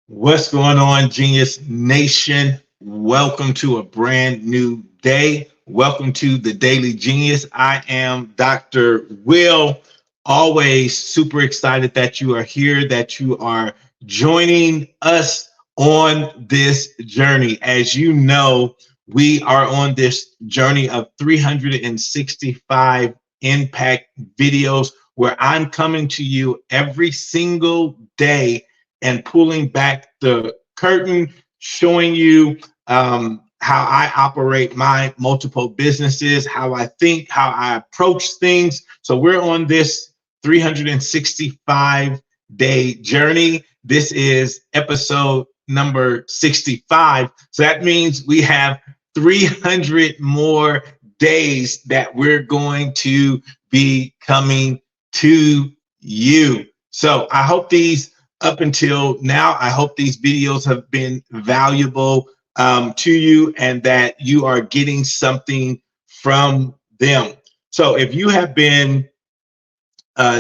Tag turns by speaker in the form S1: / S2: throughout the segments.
S1: What's going on, Genius Nation? Welcome to a brand new day. Welcome to the Daily Genius. I am Dr. Will. Always super excited that you are here, that you are joining us on this journey. As you know, we are on this journey of 365 impact videos where I'm coming to you every single day and pulling back the curtain, showing you how I operate my multiple businesses, how I think, how I approach things. So we're on this 365-day journey. This is episode number 65. So that means we have 300 more days that we're going to be coming to you. So I hope these up until now, I hope these videos have been valuable to you and that you are getting something from them. So if you have been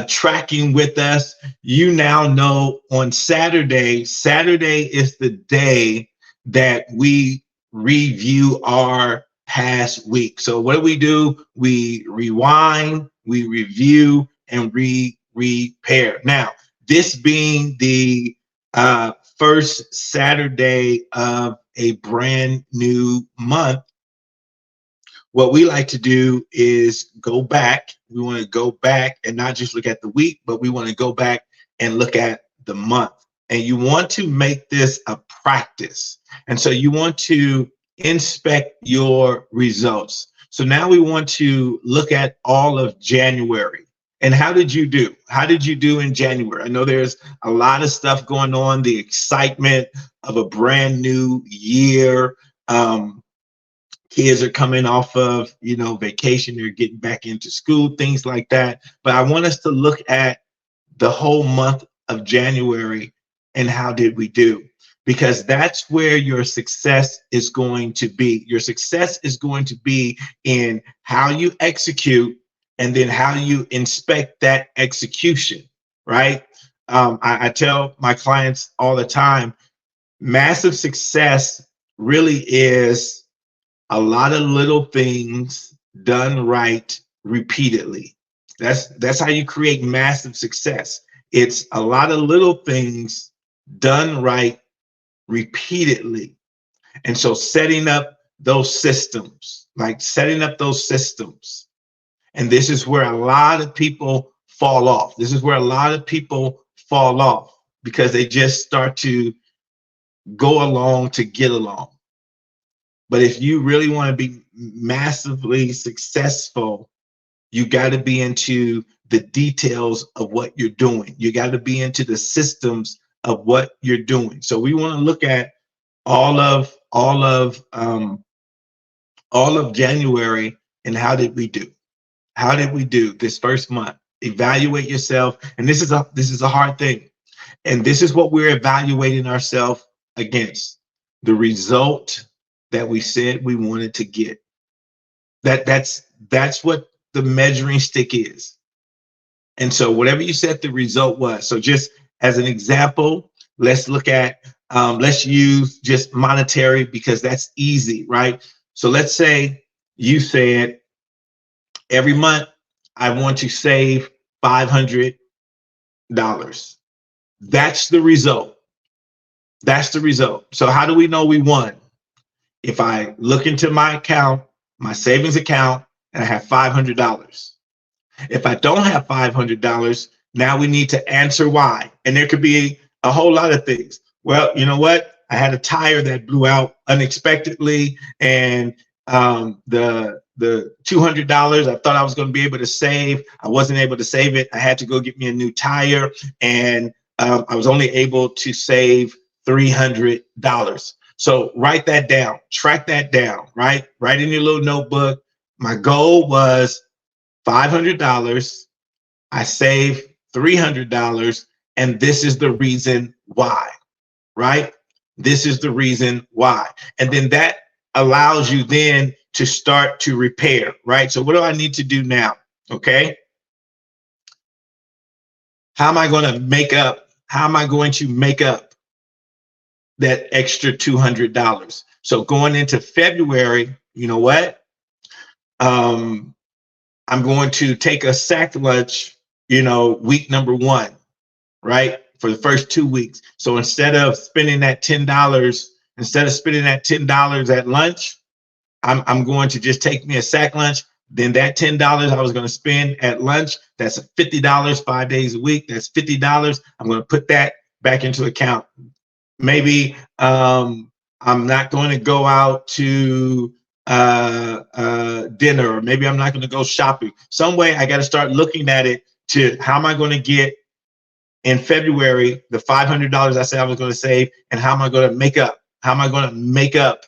S1: tracking with us, you now know on Saturday is the day that we review our past week. So what do? We rewind, we review, and repair. Now, this being the first Saturday of a brand new month, what we like to do is go back. We want to go back and not just look at the week, but we want to go back and look at the month. And you want to make this a practice. And so you want to inspect your results. So now we want to look at all of January. And how did you do? How did you do in January? I know there's a lot of stuff going on, the excitement of a brand new year. Kids are coming off of, vacation, they're getting back into school, things like that. But I want us to look at the whole month of January and how did we do? Because that's where your success is going to be. Your success is going to be in how you execute and then how you inspect that execution, right? I tell my clients all the time, massive success really is a lot of little things done right repeatedly. That's how you create massive success. It's a lot of little things done right repeatedly. And so setting up those systems, and this is where a lot of people fall off. This is where a lot of people fall off because they just start to go along to get along. But if you really want to be massively successful, you got to be into the details of what you're doing. You got to be into the systems of what you're doing. So we want to look at all of January and how did we do? How did we do this first month? Evaluate yourself, and this is a hard thing, and this is what we're evaluating ourselves against: the result that we said we wanted to get. That's what the measuring stick is. And so whatever you said the result was. So just as an example, let's look at let's use just monetary because that's easy, right? So let's say you said every month I want to save $500. That's the result. That's the result. So how do we know we won? If I look into my account, my savings account, and I have $500. If I don't have $500, now we need to answer why. And there could be a whole lot of things. Well, you know what? I had a tire that blew out unexpectedly, and the $200 I thought I was going to be able to save, I wasn't able to save it. I had to go get me a new tire, and I was only able to save $300. So write that down, track that down, right? Write in your little notebook. My goal was $500. I saved $300, and this is the reason why, right? This is the reason why. And then that allows you then to start to repair, right? So what do I need to do now? Okay. How am I going to make up? How am I going to make up that extra $200. So going into February, you know what? I'm going to take a sack lunch, week number 1, right? For the first 2 weeks. So instead of spending that $10, at lunch, I'm going to just take me a sack lunch. Then that $10 I was going to spend at lunch, that's $50 5 days a week. That's $50. I'm going to put that back into account. Maybe I'm not going to go out to dinner, or maybe I'm not going to go shopping. Some way I got to start looking at it to how am I going to get in February the $500 I said I was going to save, and how am I going to make up? How am I going to make up?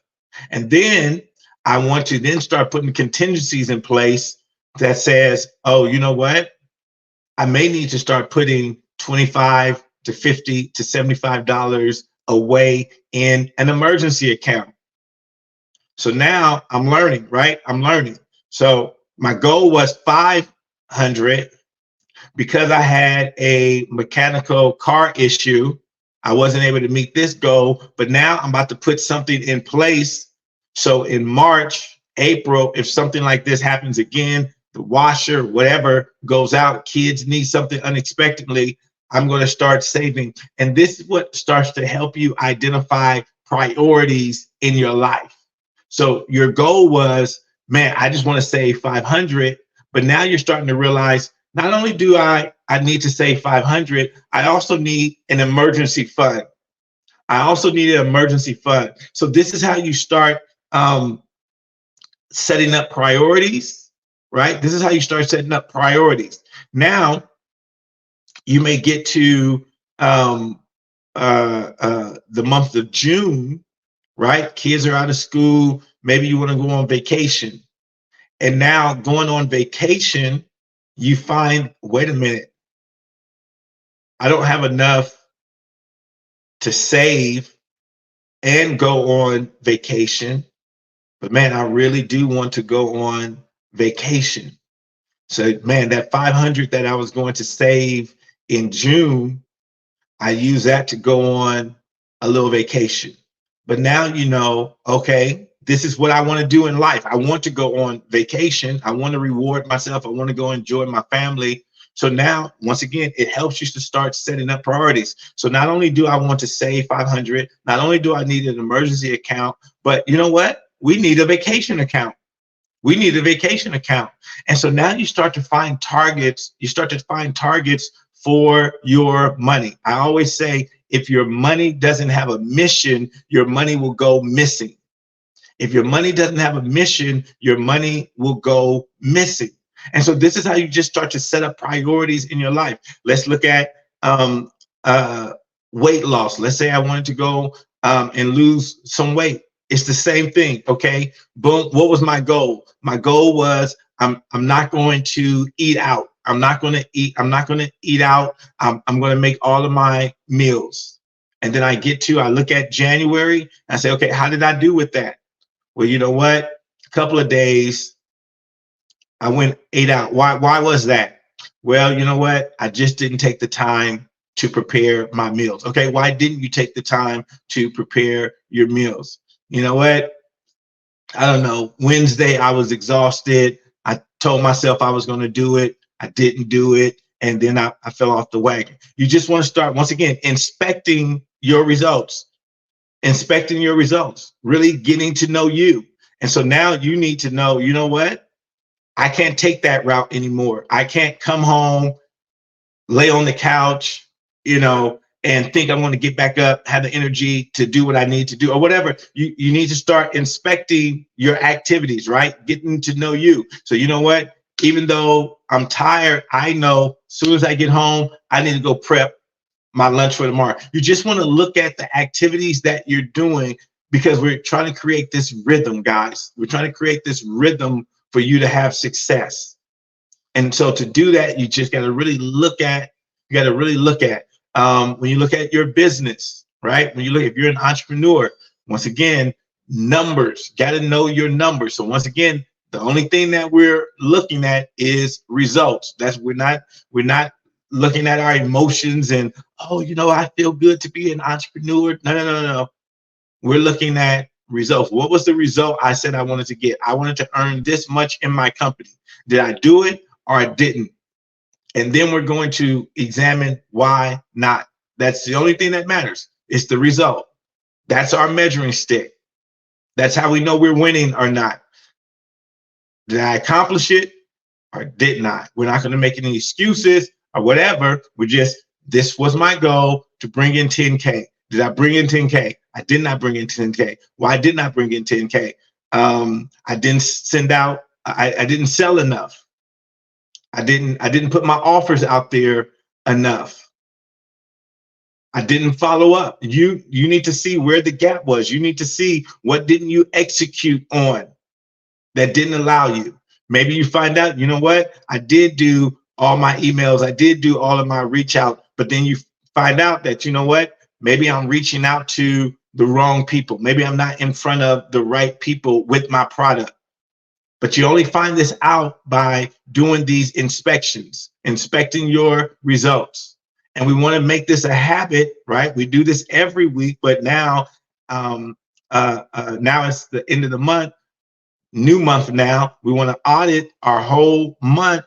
S1: And then I want to then start putting contingencies in place that says, oh, you know what? I may need to start putting $25 to $50 to $75 away in an emergency account. So now I'm learning, right? I'm learning. So my goal was 500. Because I had a mechanical car issue, I wasn't able to meet this goal, but now I'm about to put something in place. So in March, April, if something like this happens again, the washer, whatever goes out, kids need something unexpectedly, I'm going to start saving. And this is what starts to help you identify priorities in your life. So your goal was, man, I just want to save 500, but now you're starting to realize, not only do I need to save 500, I also need an emergency fund. So this is how you start setting up priorities, right? This is how you start setting up priorities. Now, you may get to the month of June, right? Kids are out of school. Maybe you want to go on vacation. And now going on vacation, you find, wait a minute, I don't have enough to save and go on vacation, but man, I really do want to go on vacation. So man, that 500 that I was going to save in June, I use that to go on a little vacation. But now you know, okay, this is what I want to do in life. I want to go on vacation. I want to reward myself. I want to go enjoy my family. So now, once again, it helps you to start setting up priorities. So not only do I want to save 500, not only do I need an emergency account, but you know what? We need a vacation account. And so now you start to find targets. For your money. I always say, if your money doesn't have a mission, your money will go missing. If your money doesn't have a mission, your money will go missing. And so this is how you just start to set up priorities in your life. Let's look at weight loss. Let's say I wanted to go and lose some weight. It's the same thing, okay? Boom. What was my goal? My goal was I'm not going to eat out. I'm not going to eat out. I'm going to make all of my meals. And then I look at January and I say, okay, how did I do with that? Well, you know what? A couple of days I ate out. Why was that? Well, you know what? I just didn't take the time to prepare my meals. Okay, why didn't you take the time to prepare your meals? You know what? I don't know. Wednesday, I was exhausted. I told myself I was going to do it. I didn't do it. And then I fell off the wagon. You just want to start, once again, inspecting your results, really getting to know you. And so now you need to know, you know what? I can't take that route anymore. I can't come home, lay on the couch, and think I'm going to get back up, have the energy to do what I need to do or whatever. You need to start inspecting your activities, right? Getting to know you. So you know what? Even though I'm tired, I know as soon as I get home, I need to go prep my lunch for tomorrow. You just want to look at the activities that you're doing because we're trying to create this rhythm, guys. We're trying to create this rhythm for you to have success. And so to do that, you just got to really look at, when you look at your business, right? If you're an entrepreneur, once again, numbers, got to know your numbers. So once again, the only thing that we're looking at is results. We're not looking at our emotions and, I feel good to be an entrepreneur. No. we're looking at results. What was the result I said I wanted to get? I wanted to earn this much in my company. Did I do it or I didn't? And then we're going to examine why not. That's the only thing that matters. It's the result. That's our measuring stick. That's how we know we're winning or not. Did I accomplish it or did not? We're not going to make any excuses or whatever. We're just, this was my goal to bring in 10K. Did I bring in 10K? I did not bring in 10K. Why didn't I bring in 10K? I didn't send out, I didn't sell enough. I didn't put my offers out there enough. I didn't follow up. You need to see where the gap was. You need to see what didn't you execute on that didn't allow you. Maybe you find out, you know what? I did do all my emails. I did do all of my reach out, but then you find out that, you know what? Maybe I'm reaching out to the wrong people. Maybe I'm not in front of the right people with my product. But you only find this out by doing these inspections, inspecting your results. And we want to make this a habit, right? We do this every week, but now, now it's the end of the month, new month now. We want to audit our whole month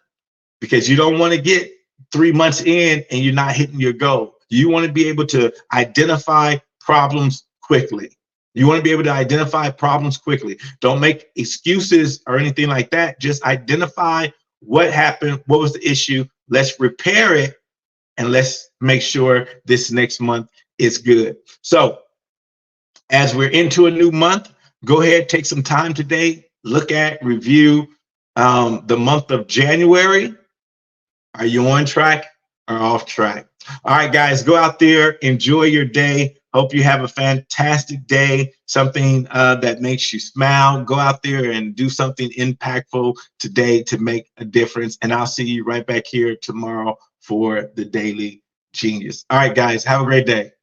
S1: because you don't want to get 3 months in and you're not hitting your goal. You want to be able to identify problems quickly. You want to be able to identify problems quickly. Don't make excuses or anything like that. Just identify what happened, what was the issue. Let's repair it, and let's make sure this next month is good. So as we're into a new month, go ahead, take some time today, look at, review the month of January. Are you on track or off track? All right, guys, go out there, enjoy your day. Hope you have a fantastic day, something that makes you smile. Go out there and do something impactful today to make a difference. And I'll see you right back here tomorrow for the Daily Genius. All right, guys, have a great day.